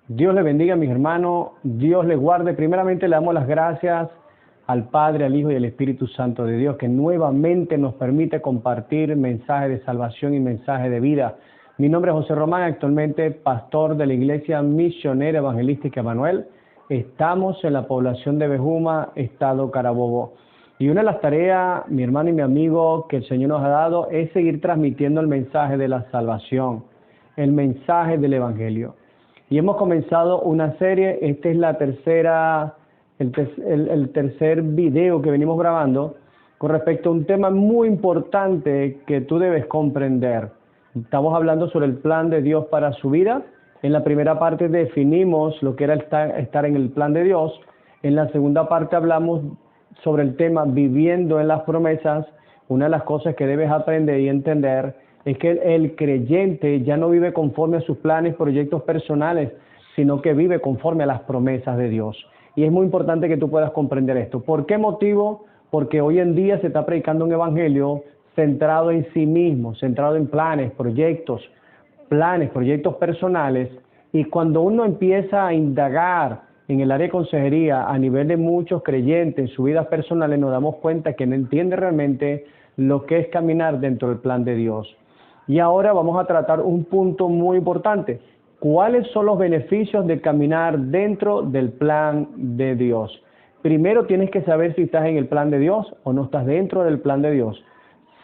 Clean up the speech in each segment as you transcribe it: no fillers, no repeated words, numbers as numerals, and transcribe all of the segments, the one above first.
Dios les bendiga, mis hermanos. Dios les guarde. Primeramente le damos las gracias al Padre, al Hijo y al Espíritu Santo de Dios, que nuevamente nos permite compartir mensajes de salvación y mensajes de vida. Mi nombre es José Román, actualmente pastor de la Iglesia Misionera Evangelística Emanuel. Estamos en la población de Bejuma, estado Carabobo. Y una de las tareas, mi hermano y mi amigo, que el Señor nos ha dado es seguir transmitiendo el mensaje de la salvación, el mensaje del Evangelio. Y hemos comenzado una serie. Este es la tercera, el tercer video que venimos grabando con respecto a un tema muy importante que tú debes comprender. Estamos hablando sobre el plan de Dios para su vida. En la primera parte definimos lo que era estar en el plan de Dios. En la segunda parte hablamos sobre el tema viviendo en las promesas. Una de las cosas que debes aprender y entender es que el creyente ya no vive conforme a sus planes, proyectos personales, sino que vive conforme a las promesas de Dios. Y es muy importante que tú puedas comprender esto. ¿Por qué motivo? Porque hoy en día se está predicando un evangelio centrado en sí mismo, centrado en proyectos personales. Y cuando uno empieza a indagar en el área de consejería a nivel de muchos creyentes en sus vidas personales, nos damos cuenta que no entiende realmente lo que es caminar dentro del plan de Dios. Y ahora vamos a tratar un punto muy importante. ¿Cuáles son los beneficios de caminar dentro del plan de Dios? Primero, tienes que saber si estás en el plan de Dios o no estás dentro del plan de Dios.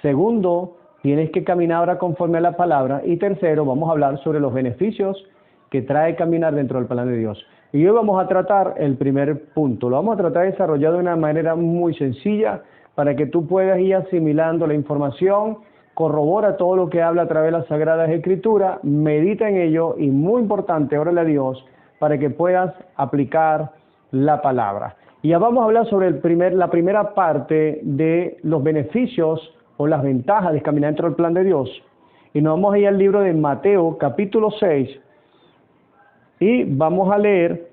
Segundo, tienes que caminar ahora conforme a la palabra. Y tercero, vamos a hablar sobre los beneficios que trae caminar dentro del plan de Dios. Y hoy vamos a tratar el primer punto. Lo vamos a tratar desarrollado de una manera muy sencilla para que tú puedas ir asimilando la información. Corrobora todo lo que habla a través de las Sagradas Escrituras, medita en ello y, muy importante, órale a Dios para que puedas aplicar la palabra. Y ya vamos a hablar sobre la primera parte de los beneficios o las ventajas de caminar dentro del plan de Dios. Y nos vamos a ir al libro de Mateo, capítulo 6, y vamos a leer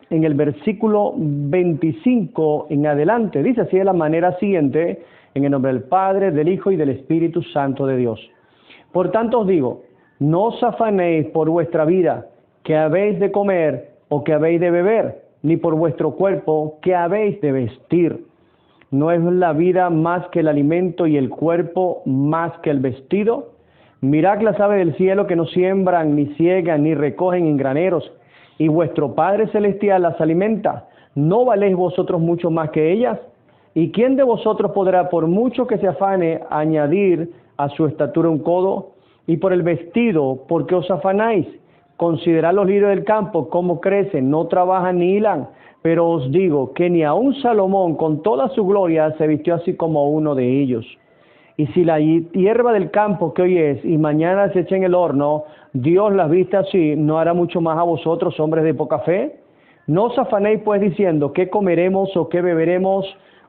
en el versículo 25 en adelante. Dice así de la manera siguiente: en el nombre del Padre, del Hijo y del Espíritu Santo de Dios. Por tanto os digo, no os afanéis por vuestra vida, que habéis de comer o que habéis de beber, ni por vuestro cuerpo, que habéis de vestir. ¿No es la vida más que el alimento y el cuerpo más que el vestido? Mirad las aves del cielo, que no siembran, ni ciegan, ni recogen en graneros, y vuestro Padre Celestial las alimenta. ¿No valéis vosotros mucho más que ellas? ¿Y quién de vosotros podrá, por mucho que se afane, añadir a su estatura un codo? Y por el vestido, ¿por qué os afanáis? Considerad los lirios del campo, cómo crecen, no trabajan ni hilan. Pero os digo que ni aun Salomón, con toda su gloria, se vistió así como uno de ellos. Y si la hierba del campo que hoy es y mañana se echa en el horno, Dios las viste así, ¿no hará mucho más a vosotros, hombres de poca fe? No os afanéis pues diciendo, ¿qué comeremos o qué beberemos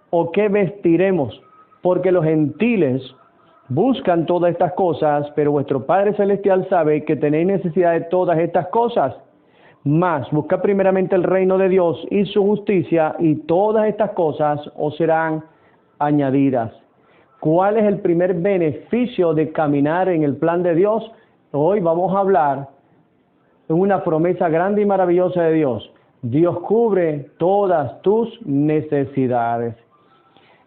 o qué vestiremos? Porque los gentiles buscan todas estas cosas, pero vuestro Padre Celestial sabe que tenéis necesidad de todas estas cosas. Mas buscad primeramente el reino de Dios y su justicia, y todas estas cosas os serán añadidas. ¿Cuál es el primer beneficio de caminar en el plan de Dios? Hoy vamos a hablar de una promesa grande y maravillosa de Dios. Dios cubre todas tus necesidades.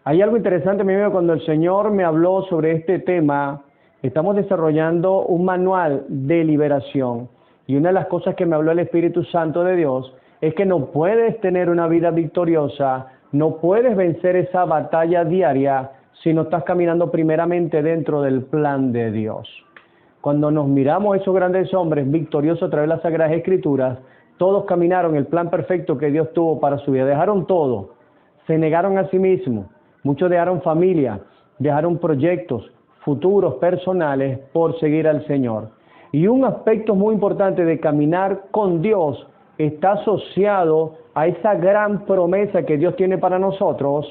Hay algo interesante, mi amigo, cuando el Señor me habló sobre este tema. Estamos desarrollando un manual de liberación. Y una de las cosas que me habló el Espíritu Santo de Dios es que no puedes tener una vida victoriosa, no puedes vencer esa batalla diaria si no estás caminando primeramente dentro del plan de Dios. Cuando nos miramos a esos grandes hombres victoriosos a través de las Sagradas Escrituras, todos caminaron el plan perfecto que Dios tuvo para su vida. Dejaron todo, se negaron a sí mismos. Muchos dejaron familia, dejaron proyectos futuros personales por seguir al Señor. Y un aspecto muy importante de caminar con Dios está asociado a esa gran promesa que Dios tiene para nosotros,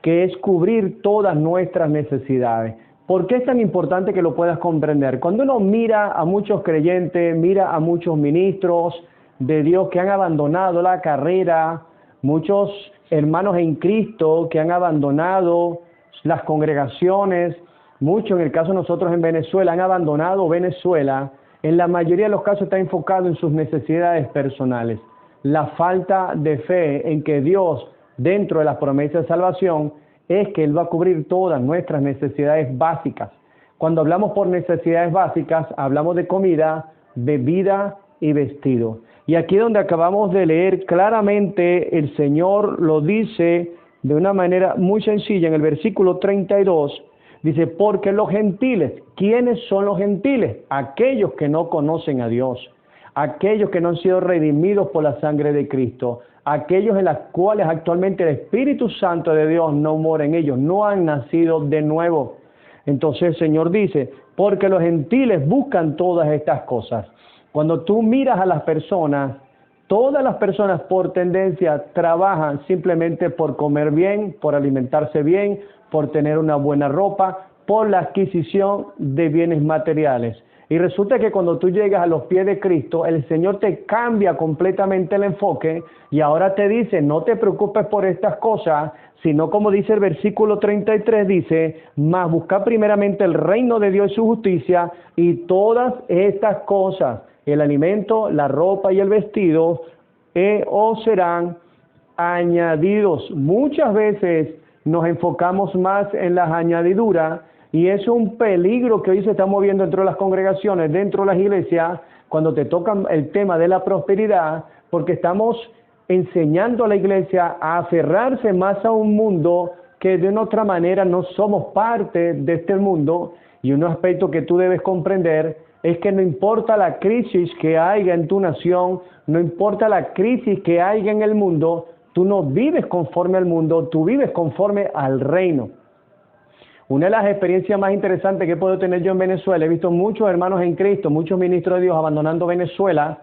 que es cubrir todas nuestras necesidades. ¿Por qué es tan importante que lo puedas comprender? Cuando uno mira a muchos creyentes, mira a muchos ministros de Dios que han abandonado la carrera, muchos hermanos en Cristo que han abandonado las congregaciones, muchos en el caso de nosotros en Venezuela han abandonado Venezuela. En la mayoría de los casos está enfocado en sus necesidades personales. La falta de fe en que Dios, dentro de las promesas de salvación, es que Él va a cubrir todas nuestras necesidades básicas. Cuando hablamos por necesidades básicas, hablamos de comida, bebida y vestido. Y aquí donde acabamos de leer claramente, el Señor lo dice de una manera muy sencilla en el versículo 32, dice, porque los gentiles, ¿quiénes son los gentiles? Aquellos que no conocen a Dios, aquellos que no han sido redimidos por la sangre de Cristo, aquellos en los cuales actualmente el Espíritu Santo de Dios no mora en ellos, no han nacido de nuevo. Entonces el Señor dice, porque los gentiles buscan todas estas cosas. Cuando tú miras a las personas, todas las personas por tendencia trabajan simplemente por comer bien, por alimentarse bien, por tener una buena ropa, por la adquisición de bienes materiales. Y resulta que cuando tú llegas a los pies de Cristo, el Señor te cambia completamente el enfoque y ahora te dice, no te preocupes por estas cosas, sino como dice el versículo 33, dice, mas busca primeramente el reino de Dios y su justicia y todas estas cosas, el alimento, la ropa y el vestido, os serán añadidos. Muchas veces nos enfocamos más en las añadiduras y es un peligro que hoy se está moviendo dentro de las congregaciones, dentro de las iglesias, cuando te tocan el tema de la prosperidad, porque estamos enseñando a la iglesia a aferrarse más a un mundo que de una otra manera no somos parte de este mundo. Y un aspecto que tú debes comprender es que no importa la crisis que haya en tu nación, no importa la crisis que haya en el mundo, tú no vives conforme al mundo, tú vives conforme al reino. Una de las experiencias más interesantes que he podido tener yo en Venezuela, he visto muchos hermanos en Cristo, muchos ministros de Dios abandonando Venezuela,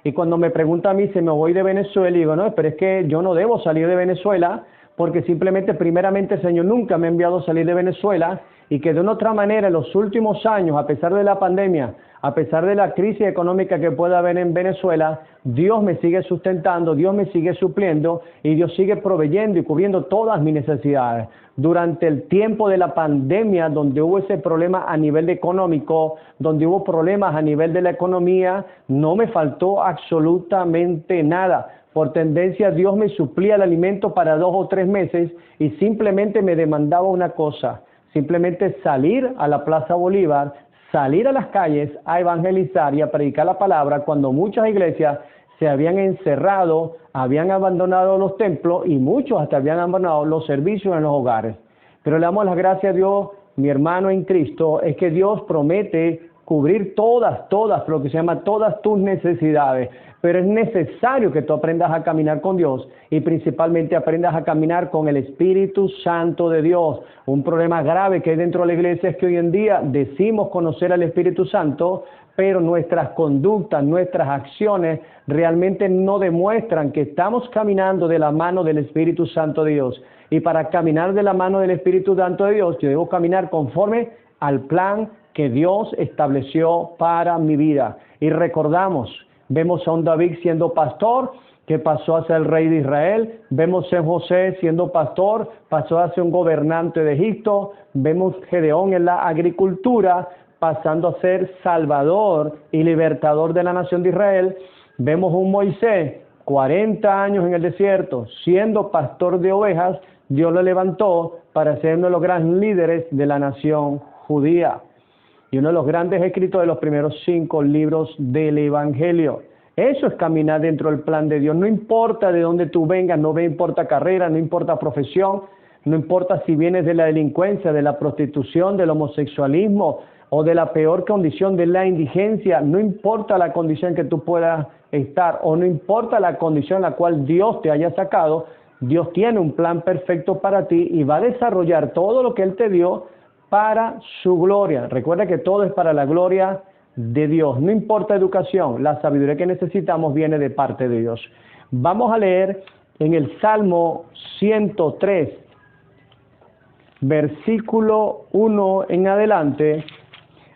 y cuando me preguntan a mí si me voy de Venezuela, digo, no, pero es que yo no debo salir de Venezuela, porque simplemente, primeramente, el Señor nunca me ha enviado a salir de Venezuela, y que de una otra manera, en los últimos años, a pesar de la pandemia, a pesar de la crisis económica que pueda haber en Venezuela, Dios me sigue sustentando, Dios me sigue supliendo y Dios sigue proveyendo y cubriendo todas mis necesidades. Durante el tiempo de la pandemia, donde hubo ese problema a nivel económico, donde hubo problemas a nivel de la economía, no me faltó absolutamente nada. Por tendencia, Dios me suplía el alimento para 2 o 3 meses y simplemente me demandaba una cosa, simplemente salir a la Plaza Bolívar, salir a las calles a evangelizar y a predicar la palabra cuando muchas iglesias se habían encerrado, habían abandonado los templos y muchos hasta habían abandonado los servicios en los hogares. Pero le damos las gracias a Dios, mi hermano en Cristo, es que Dios promete cubrir todas, lo que se llama todas tus necesidades. Pero es necesario que tú aprendas a caminar con Dios y principalmente aprendas a caminar con el Espíritu Santo de Dios. Un problema grave que hay dentro de la iglesia es que hoy en día decimos conocer al Espíritu Santo, pero nuestras conductas, nuestras acciones realmente no demuestran que estamos caminando de la mano del Espíritu Santo de Dios. Y para caminar de la mano del Espíritu Santo de Dios, yo debo caminar conforme al plan que Dios estableció para mi vida. Y recordamos, vemos a un David siendo pastor, que pasó a ser el rey de Israel. Vemos a José siendo pastor, pasó a ser un gobernante de Egipto. Vemos a Gedeón en la agricultura, pasando a ser salvador y libertador de la nación de Israel. Vemos a un Moisés, 40 años en el desierto, siendo pastor de ovejas. Dios lo levantó para ser uno de los grandes líderes de la nación judía y uno de los grandes escritores de los primeros 5 libros del Evangelio. Eso es caminar dentro del plan de Dios. No importa de dónde tú vengas, no importa carrera, no importa profesión, no importa si vienes de la delincuencia, de la prostitución, del homosexualismo o de la peor condición de la indigencia, no importa la condición que tú puedas estar o no importa la condición en la cual Dios te haya sacado, Dios tiene un plan perfecto para ti y va a desarrollar todo lo que Él te dio para su gloria. Recuerda que todo es para la gloria de Dios. No importa educación, la sabiduría que necesitamos viene de parte de Dios. Vamos a leer en el Salmo 103, versículo 1 en adelante.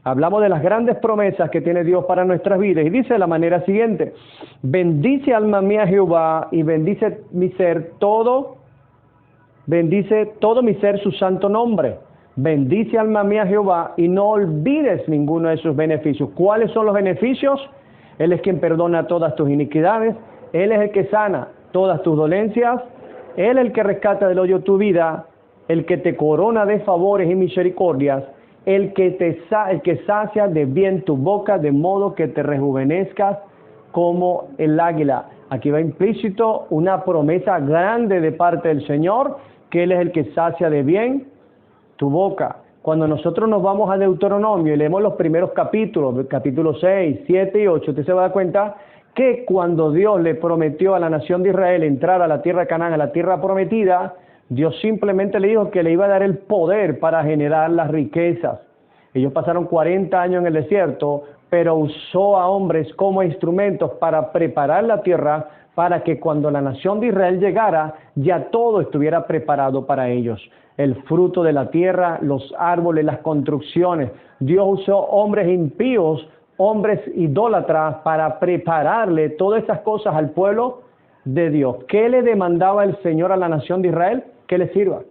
Hablamos de las grandes promesas que tiene Dios para nuestras vidas y dice de la manera siguiente: bendice alma mía Jehová y bendice todo mi ser su santo nombre. Bendice alma mía Jehová y no olvides ninguno de sus beneficios. ¿Cuáles son los beneficios? Él es quien perdona todas tus iniquidades, Él es el que sana todas tus dolencias, Él es el que rescata del hoyo tu vida, el que te corona de favores y misericordias, el que sacia de bien tu boca, de modo que te rejuvenezcas como el águila. Aquí va implícito una promesa grande de parte del Señor, que Él es el que sacia de bien tu boca. Cuando nosotros nos vamos a Deuteronomio y leemos los primeros capítulos, capítulos 6, 7 y 8, usted se va a dar cuenta que cuando Dios le prometió a la nación de Israel entrar a la tierra de Canaán, a la tierra prometida, Dios simplemente le dijo que le iba a dar el poder para generar las riquezas. Ellos pasaron 40 años en el desierto, pero usó a hombres como instrumentos para preparar la tierra para que cuando la nación de Israel llegara, ya todo estuviera preparado para ellos. El fruto de la tierra, los árboles, las construcciones. Dios usó hombres impíos, hombres idólatras para prepararle todas esas cosas al pueblo de Dios. ¿Qué le demandaba el Señor a la nación de Israel? Que le sirva,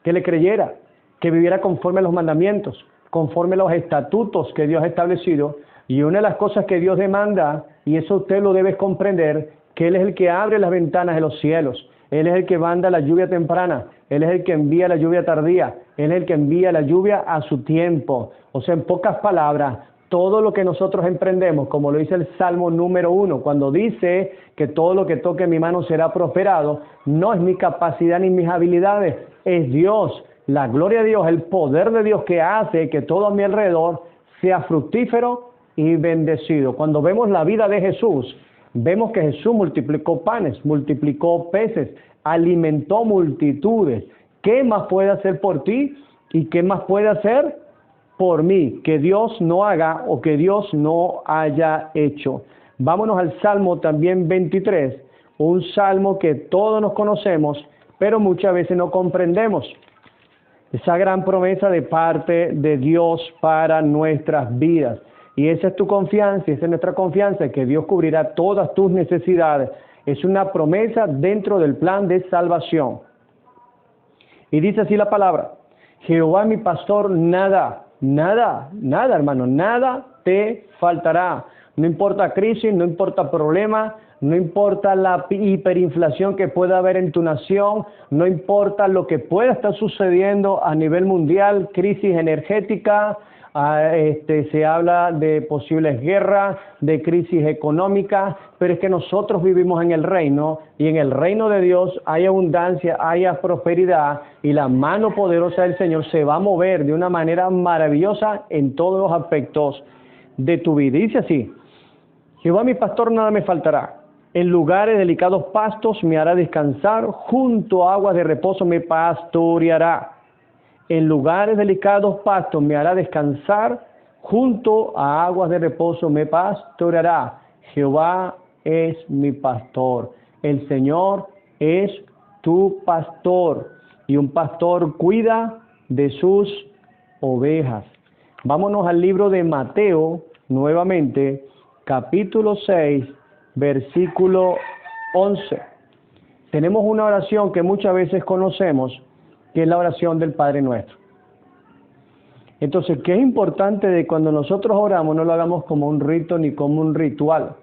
que le creyera, que viviera conforme a los mandamientos, conforme a los estatutos que Dios ha establecido. Y una de las cosas que Dios demanda, y eso usted lo debe comprender, que Él es el que abre las ventanas de los cielos, Él es el que manda la lluvia temprana, Él es el que envía la lluvia tardía, Él es el que envía la lluvia a su tiempo. O sea, en pocas palabras, todo lo que nosotros emprendemos, como lo dice el Salmo número 1, cuando dice que todo lo que toque mi mano será prosperado, no es mi capacidad ni mis habilidades, es Dios, la gloria de Dios, el poder de Dios que hace que todo a mi alrededor sea fructífero y bendecido. Cuando vemos la vida de Jesús, vemos que Jesús multiplicó panes, multiplicó peces, alimentó multitudes. ¿Qué más puede hacer por ti y qué más puede hacer por mí que Dios no haga o que Dios no haya hecho? Vámonos al Salmo también 23, un salmo que todos nos conocemos, pero muchas veces no comprendemos. Esa gran promesa de parte de Dios para nuestras vidas. Y esa es tu confianza, esa es nuestra confianza, que Dios cubrirá todas tus necesidades. Es una promesa dentro del plan de salvación. Y dice así la palabra: Jehová mi pastor, nada, hermano, nada te faltará. No importa crisis, no importa problema, no importa la hiperinflación que pueda haber en tu nación, no importa lo que pueda estar sucediendo a nivel mundial, crisis energética, se habla de posibles guerras, de crisis económica, pero es que nosotros vivimos en el reino, y en el reino de Dios hay abundancia, hay prosperidad, y la mano poderosa del Señor se va a mover de una manera maravillosa en todos los aspectos de tu vida. Dice así: Jehová mi pastor, nada me faltará. En lugares delicados pastos me hará descansar, junto a aguas de reposo me pastoreará. En lugares delicados pastos me hará descansar, junto a aguas de reposo me pastoreará. Jehová es mi pastor. El Señor es tu pastor, y un pastor cuida de sus ovejas. Vámonos al libro de Mateo, nuevamente, capítulo 6, versículo 11. Tenemos una oración que muchas veces conocemos, que es la oración del Padre Nuestro. Entonces, ¿qué es importante de cuando nosotros oramos? No lo hagamos como un rito ni como un ritual.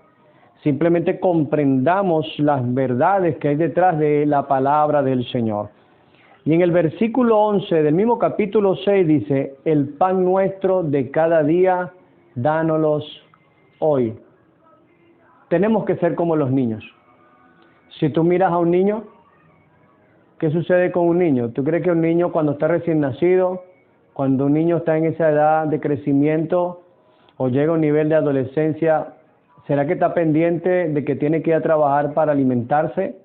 Simplemente comprendamos las verdades que hay detrás de la palabra del Señor. Y en el versículo 11 del mismo capítulo 6 dice: el pan nuestro de cada día, dánoslos hoy. Tenemos que ser como los niños. Si tú miras a un niño, ¿qué sucede con un niño? ¿Tú crees que un niño, cuando está recién nacido, cuando un niño está en esa edad de crecimiento o llega a un nivel de adolescencia, será que está pendiente de que tiene que ir a trabajar para alimentarse?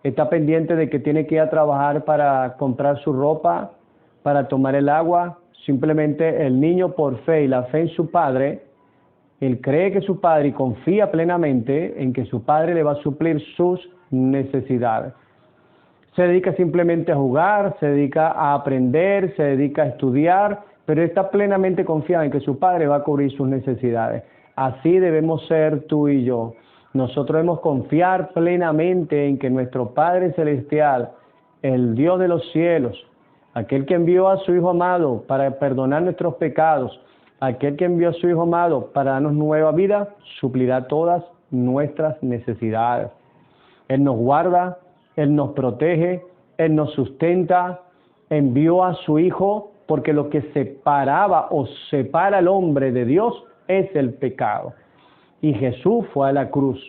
¿Está pendiente de que tiene que ir a trabajar para comprar su ropa, para tomar el agua? Simplemente el niño, por fe y la fe en su padre, él cree que su padre, y confía plenamente en que su padre le va a suplir sus necesidades. Se dedica simplemente a jugar, se dedica a aprender, se dedica a estudiar, pero está plenamente confiado en que su Padre va a cubrir sus necesidades. Así debemos ser tú y yo. Nosotros debemos confiar plenamente en que nuestro Padre Celestial, el Dios de los cielos, aquel que envió a su Hijo amado para perdonar nuestros pecados, aquel que envió a su Hijo amado para darnos nueva vida, suplirá todas nuestras necesidades. Él nos guarda, Él nos protege, Él nos sustenta, envió a su Hijo porque lo que separaba o separa al hombre de Dios es el pecado. Y Jesús fue a la cruz,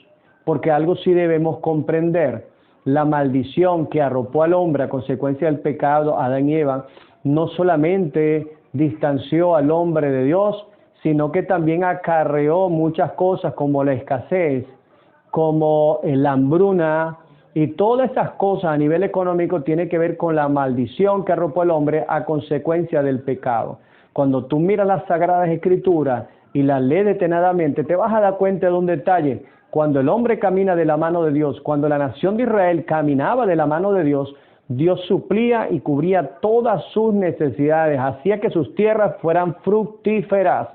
porque algo sí debemos comprender: la maldición que arropó al hombre a consecuencia del pecado, Adán y Eva, no solamente distanció al hombre de Dios, sino que también acarreó muchas cosas como la escasez, como la hambruna, y todas esas cosas a nivel económico tienen que ver con la maldición que arropó al hombre a consecuencia del pecado. Cuando tú miras las Sagradas Escrituras y las lees detenidamente, te vas a dar cuenta de un detalle. Cuando el hombre camina de la mano de Dios, cuando la nación de Israel caminaba de la mano de Dios, Dios suplía y cubría todas sus necesidades, hacía que sus tierras fueran fructíferas.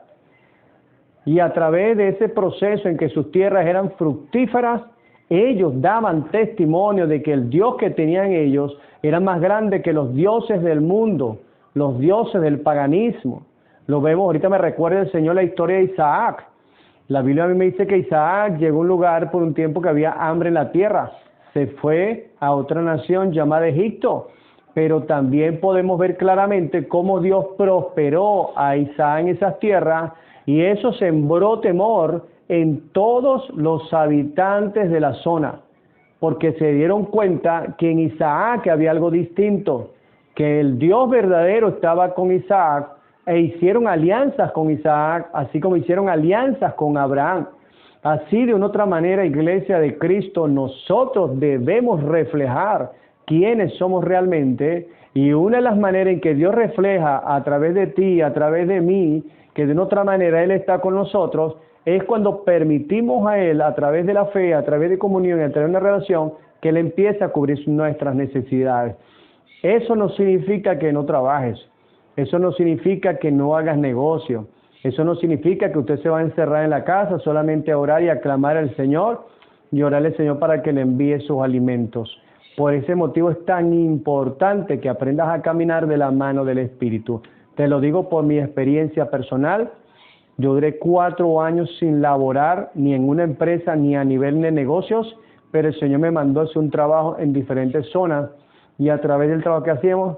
Y a través de ese proceso en que sus tierras eran fructíferas, ellos daban testimonio de que el Dios que tenían ellos era más grande que los dioses del mundo, los dioses del paganismo. Lo vemos, ahorita me recuerda el Señor la historia de Isaac. La Biblia a mí me dice que Isaac llegó a un lugar por un tiempo que había hambre en la tierra. Se fue a otra nación llamada Egipto. Pero también podemos ver claramente cómo Dios prosperó a Isaac en esas tierras, y eso sembró temor en todos los habitantes de la zona, porque se dieron cuenta que en Isaac había algo distinto, que el Dios verdadero estaba con Isaac, e hicieron alianzas con Isaac, así como hicieron alianzas con Abraham. Así, de una otra manera, Iglesia de Cristo, nosotros debemos reflejar quiénes somos realmente, y una de las maneras en que Dios refleja a través de ti, a través de mí, que de una otra manera Él está con nosotros, es cuando permitimos a Él, a través de la fe, a través de comunión, a través de una relación, que Él empiece a cubrir nuestras necesidades. Eso no significa que no trabajes, eso no significa que no hagas negocio, eso no significa que usted se va a encerrar en la casa solamente a orar y a clamar al Señor y orarle al Señor para que le envíe sus alimentos. Por ese motivo es tan importante que aprendas a caminar de la mano del Espíritu. Te lo digo por mi experiencia personal. Yo duré 4 años sin laborar ni en una empresa ni a nivel de negocios, pero el Señor me mandó a hacer un trabajo en diferentes zonas, y a través del trabajo que hacíamos,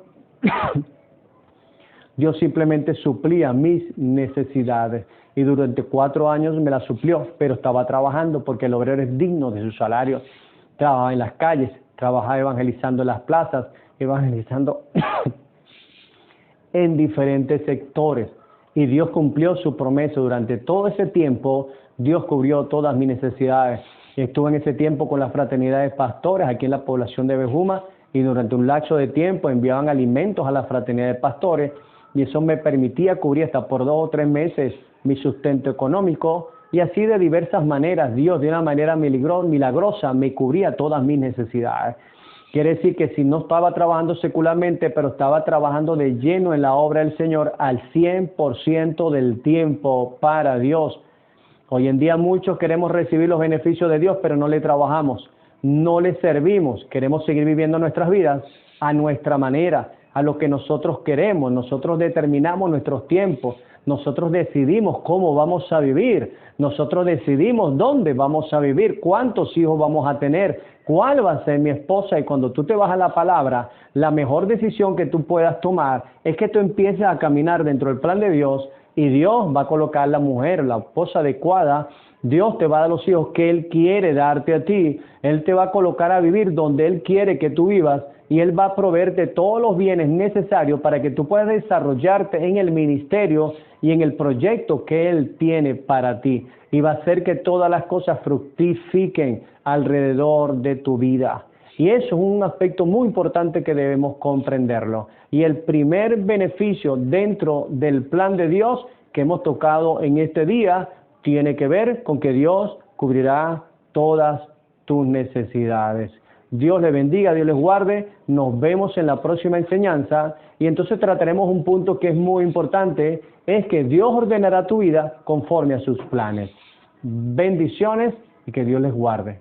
Dios simplemente suplía mis necesidades, y durante 4 años me las suplió, pero estaba trabajando porque el obrero es digno de su salario. Trabajaba en las calles, trabajaba evangelizando en las plazas, evangelizando en diferentes sectores. Y Dios cumplió su promesa. Durante todo ese tiempo, Dios cubrió todas mis necesidades. Estuve en ese tiempo con las fraternidades pastores aquí en la población de Bejuma, y durante un lapso de tiempo enviaban alimentos a las fraternidades pastores, y eso me permitía cubrir hasta por 2 o 3 meses mi sustento económico, y así de diversas maneras Dios, de una manera milagrosa, me cubría todas mis necesidades. Quiere decir que si no estaba trabajando secularmente, pero estaba trabajando de lleno en la obra del Señor al 100% del tiempo para Dios. Hoy en día muchos queremos recibir los beneficios de Dios, pero no le trabajamos, no le servimos. Queremos seguir viviendo nuestras vidas a nuestra manera, a lo que nosotros queremos. Nosotros determinamos nuestros tiempos, nosotros decidimos cómo vamos a vivir, nosotros decidimos dónde vamos a vivir, cuántos hijos vamos a tener, cuál va a ser mi esposa. Y cuando tú te vas a la palabra, la mejor decisión que tú puedas tomar es que tú empieces a caminar dentro del plan de Dios, y Dios va a colocar la mujer, la esposa adecuada. Dios te va a dar los hijos que Él quiere darte a ti. Él te va a colocar a vivir donde Él quiere que tú vivas, y Él va a proveerte todos los bienes necesarios para que tú puedas desarrollarte en el ministerio y en el proyecto que Él tiene para ti. Y va a hacer que todas las cosas fructifiquen alrededor de tu vida. Y eso es un aspecto muy importante que debemos comprenderlo. Y el primer beneficio dentro del plan de Dios que hemos tocado en este día tiene que ver con que Dios cubrirá todas tus necesidades. Dios les bendiga, Dios les guarde. Nos vemos en la próxima enseñanza. Y entonces trataremos un punto que es muy importante, es que Dios ordenará tu vida conforme a sus planes. Bendiciones y que Dios les guarde.